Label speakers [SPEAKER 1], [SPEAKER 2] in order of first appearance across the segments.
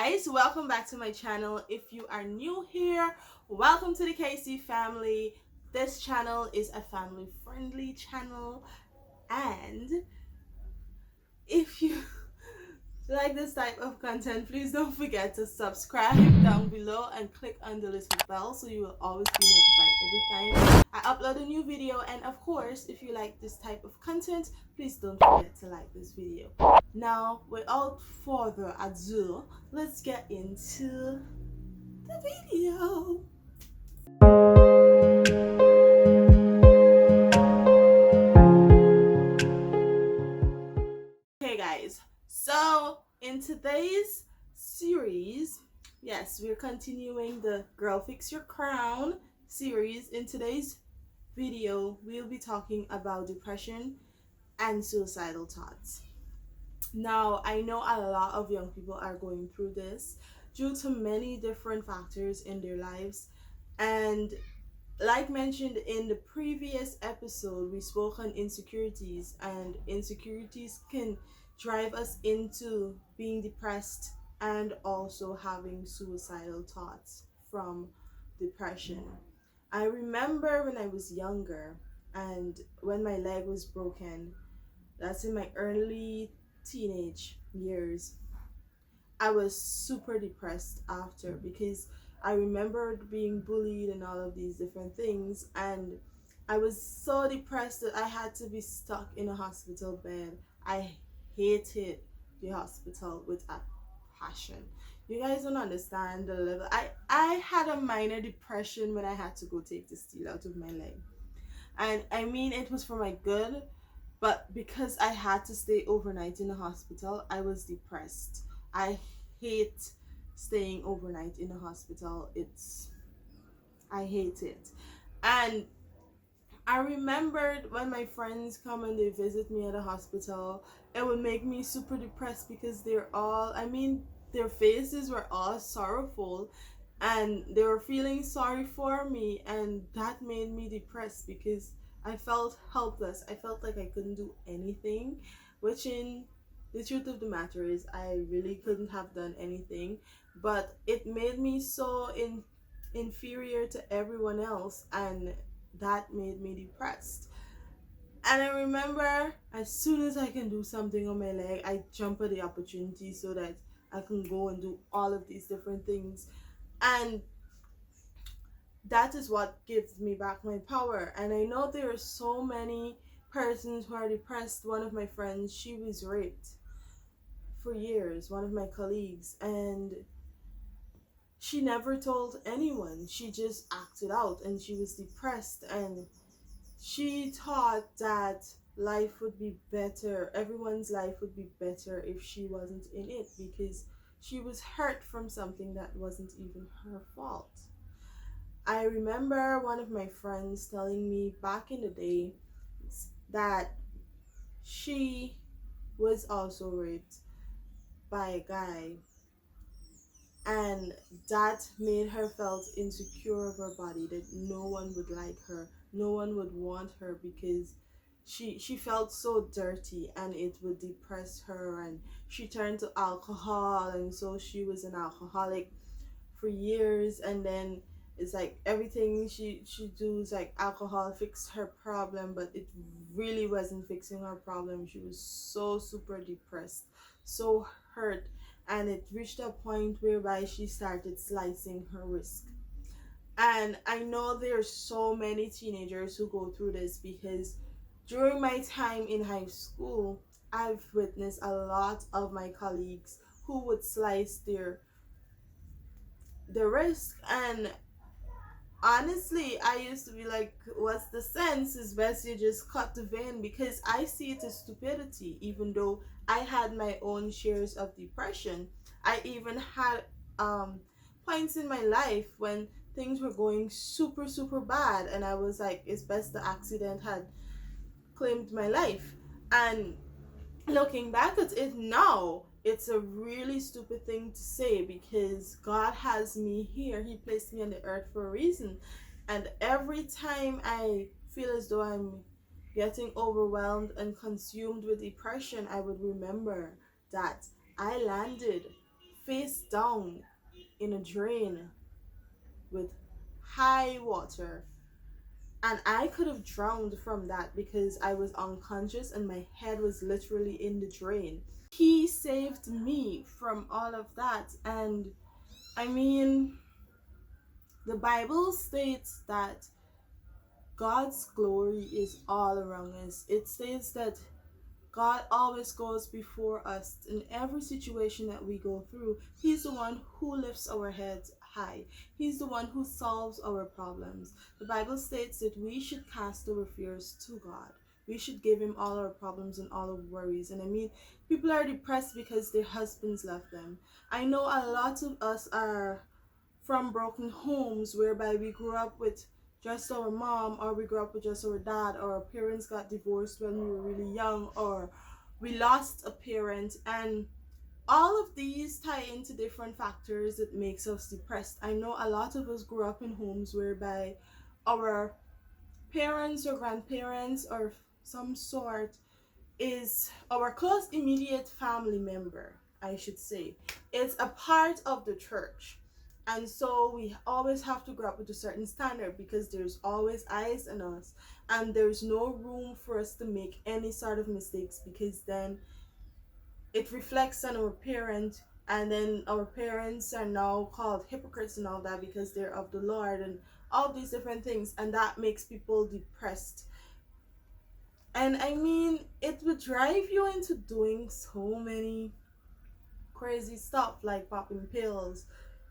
[SPEAKER 1] guys, welcome back to my channel. If you are new here, welcome to the KC family. This channel is a family friendly channel, and if you like this type of content, please don't forget to subscribe down below and click on the little bell so you will always be notified every time I upload a new video. And of course, if you like this type of content, please don't forget to like this video. Now, without further ado, let's get into the video. Okay guys, so in today's series, yes, we're continuing the Girl Fix Your Crown series. In today's video, we'll be talking about depression and suicidal thoughts. Now, I know a lot of young people are going through this due to many different factors in their lives. And like mentioned in the previous episode, we spoke on insecurities, and insecurities can drive us into being depressed and also having suicidal thoughts from depression. I remember when I was younger and when my leg was broken, that's in my early teenage years, I was super depressed after, because I remembered being bullied and all of these different things, and I was so depressed that I had to be stuck in a hospital bed. I hated the hospital with a passion. You guys don't understand the level. I had a minor depression when I had to go take the steel out of my leg. And I mean, it was for my good, but because I had to stay overnight in the hospital, I was depressed. I hate staying overnight in the hospital. I hate it. And I remembered when my friends come and they visit me at the hospital, it would make me super depressed because their faces were all sorrowful and they were feeling sorry for me, and that made me depressed because I felt helpless. I felt like I couldn't do anything, which in the truth of the matter is I really couldn't have done anything, but it made me so inferior to everyone else, and that made me depressed. And I remember, as soon as I can do something on my leg, I jump at the opportunity so that I can go and do all of these different things. And that is what gives me back my power. And I know there are so many persons who are depressed. One of my friends, she was raped for years, one of my colleagues, and she never told anyone. She just acted out, and she was depressed, and she thought that life would be better, everyone's life would be better if she wasn't in it, because she was hurt from something that wasn't even her fault. I remember one of my friends telling me back in the day that she was also raped by a guy, and that made her felt insecure of her body, that no one would like her, no one would want her, because she felt so dirty and it would depress her, and she turned to alcohol, and so she was an alcoholic for years. And then it's like everything she do is like alcohol fixed her problem, but it really wasn't fixing her problem. She was so super depressed, so hurt, and it reached a point whereby she started slicing her wrist. And I know there's so many teenagers who go through this, because during my time in high school, I've witnessed a lot of my colleagues who would slice their wrist. And honestly, I used to be like, what's the sense? It's best you just cut the vein, because I see it as stupidity. Even though I had my own shares of depression, I even had points in my life when things were going super super bad, and I was like, it's best the accident had claimed my life. And looking back at it now, it's a really stupid thing to say, because God has me here. He placed me on the earth for a reason. And every time I feel as though I'm getting overwhelmed and consumed with depression, I would remember that I landed face down in a drain with high water, and I could have drowned from that because I was unconscious and my head was literally in the drain. He saved me from all of that. And I mean, the Bible states that God's glory is all around us. It states that God always goes before us in every situation that we go through. He's the one who lifts our heads high. He's the one who solves our problems. The Bible states that we should cast our fears to God. We should give him all our problems and all our worries. And I mean, people are depressed because their husbands left them. I know a lot of us are from broken homes whereby we grew up with just our mom, or we grew up with just our dad, or our parents got divorced when we were really young, or we lost a parent. And all of these tie into different factors that makes us depressed. I know a lot of us grew up in homes whereby our parents or grandparents or some sort is our close immediate family member, I should say. It's a part of the church. And so we always have to grow up with a certain standard because there's always eyes on us, and there's no room for us to make any sort of mistakes, because then it reflects on our parent, and then our parents are now called hypocrites and all that because they're of the Lord and all these different things, and that makes people depressed. And I mean, it would drive you into doing so many crazy stuff like popping pills,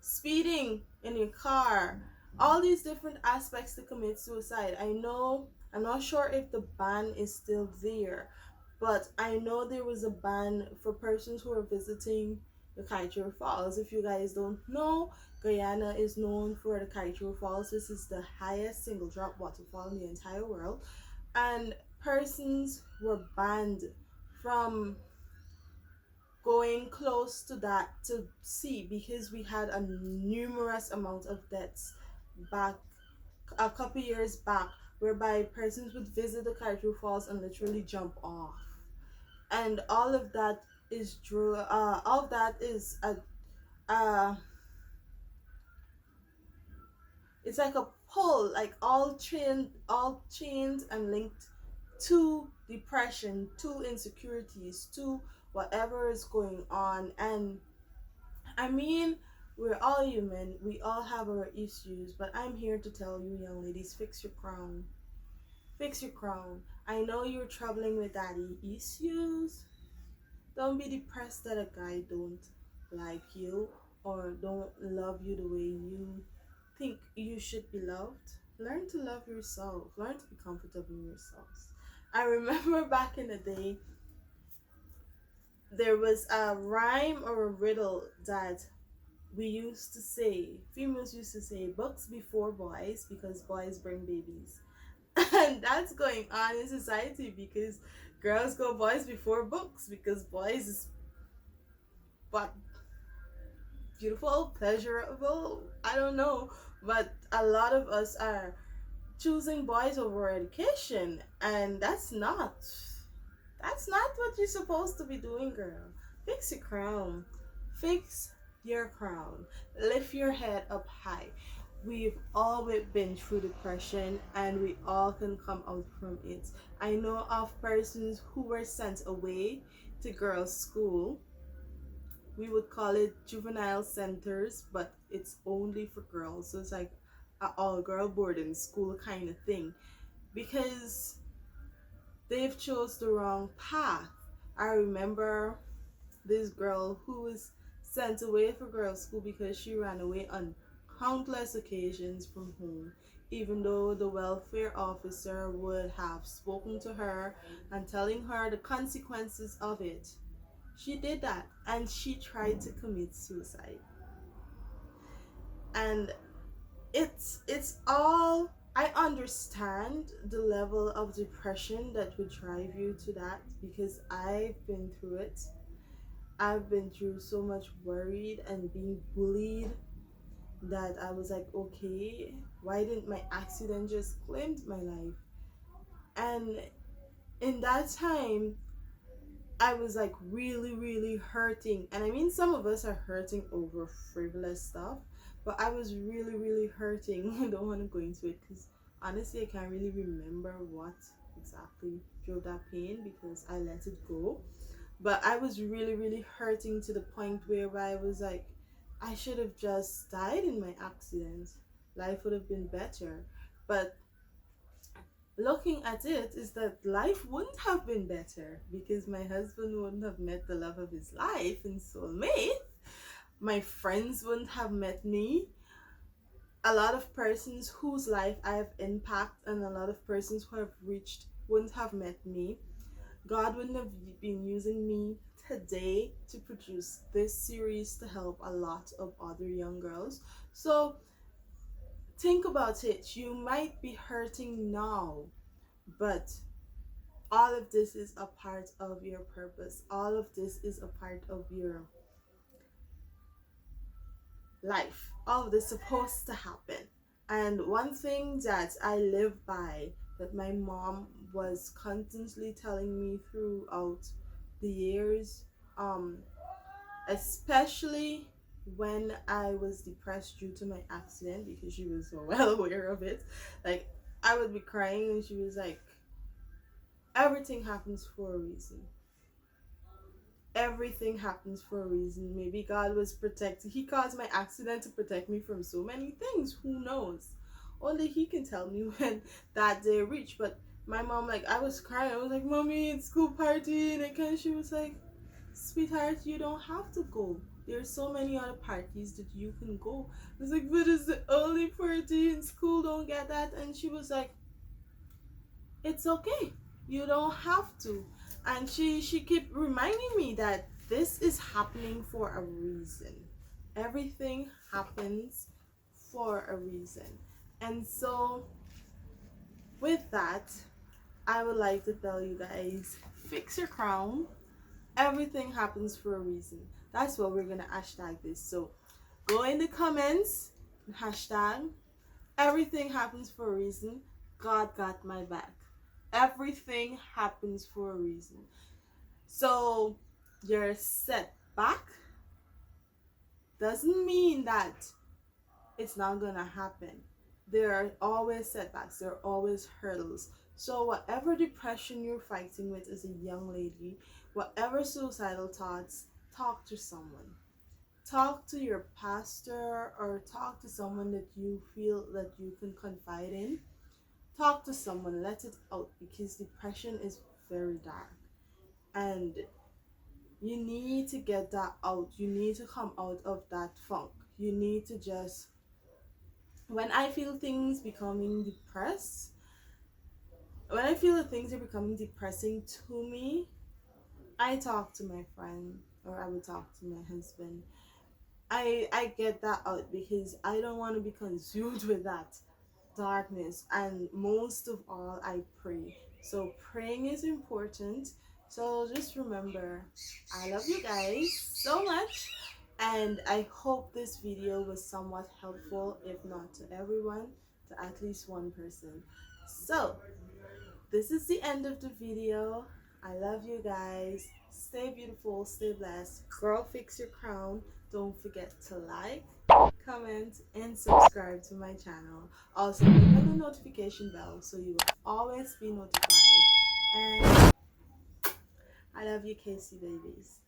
[SPEAKER 1] speeding in your car, all these different aspects to commit suicide. I know, I'm not sure if the ban is still there, but I know there was a ban for persons who are visiting the Kaito Falls. If you guys don't know, Guyana is known for the Kaito Falls. This is the highest single drop waterfall in the entire world, and persons were banned from going close to that to see, because we had a numerous amount of deaths back a couple years back, whereby persons would visit the Kaito Falls and literally jump off. And all of that is true. All of that is a it's like a pull, like all chained and linked to depression, to insecurities, to whatever is going on. And I mean, we're all human, we all have our issues, but I'm here to tell you, young ladies, fix your crown. Fix your crown. I know you're troubling with daddy issues. Don't be depressed that a guy don't like you or don't love you the way you think you should be loved. Learn to love yourself. Learn to be comfortable in yourselves. I remember back in the day, there was a rhyme or a riddle that we used to say, females used to say, books before boys because boys bring babies. And that's going on in society because girls go boys before books because boys is what, beautiful, pleasurable, I don't know, but a lot of us are choosing boys over education, and that's not what you're supposed to be doing, girl. Fix your crown. Fix your crown. Lift your head up high. We've all been through depression and we all can come out from it. I know of persons who were sent away to girls' school. We would call it juvenile centers, but it's only for girls. So it's like an all-girl boarding school kind of thing, because they've chose the wrong path. I remember this girl who was sent away for girls' school because she ran away on countless occasions from home, even though the welfare officer would have spoken to her and telling her the consequences of it. She did that and she tried to commit suicide. And it's all, I understand the level of depression that would drive you to that, because I've been through it. I've been through so much worried and being bullied that I was like, okay, why didn't my accident just claim my life? And in that time, I was like really, really hurting. And I mean, some of us are hurting over frivolous stuff, but I was really, really hurting. I don't want to go into it because honestly, I can't really remember what exactly drove that pain because I let it go. But I was really, really hurting to the point where I was like, I should have just died in my accident. Life would have been better. But looking at it is that life wouldn't have been better because my husband wouldn't have met the love of his life and soulmate. My friends wouldn't have met me. A lot of persons whose life I have impacted and a lot of persons who have reached wouldn't have met me. God wouldn't have been using me today to produce this series to help a lot of other young girls. So think about it. You might be hurting now, but all of this is a part of your purpose. All of this is a part of your life. All of this is supposed to happen. And one thing that I live by, that my mom was constantly telling me throughout the years, especially when I was depressed due to my accident, because she was so well aware of it. Like, I would be crying and she was like, everything happens for a reason. Everything happens for a reason. Maybe God was protecting. He caused my accident to protect me from so many things. Who knows? Only He can tell me when that day reached. But my mom, like, I was crying. I was like, Mommy, it's school party. And again, she was like, sweetheart, you don't have to go. There's so many other parties that you can go. I was like, but it's the only party in school. Don't get that. And she was like, it's okay, you don't have to. And she kept reminding me that this is happening for a reason. Everything happens for a reason. And so with that, I would like to tell you guys, fix your crown. Everything happens for a reason. That's what we're gonna hashtag this. So go in the comments, hashtag everything happens for a reason. God got my back. Everything happens for a reason. So your setback doesn't mean that it's not gonna happen. There are always setbacks, there are always hurdles. So whatever depression you're fighting with as a young lady, whatever suicidal thoughts, talk to someone. Talk to your pastor or talk to someone that you feel that you can confide in. Talk to someone, let it out, because depression is very dark and you need to get that out. You need to come out of that funk. You need to just, when I feel things becoming depressed, when I feel that things are becoming depressing to me, I talk to my friend or I would talk to my husband. I get that out because I don't want to be consumed with that darkness. And most of all, I pray. So praying is important. So just remember, I love you guys so much, and I hope this video was somewhat helpful, if not to everyone, to at least one person. So this is the end of the video. I love you guys. Stay beautiful, stay blessed. Girl, fix your crown. Don't forget to like, comment, and subscribe to my channel. Also, click on the notification bell so you will always be notified. And I love you, Casey babies.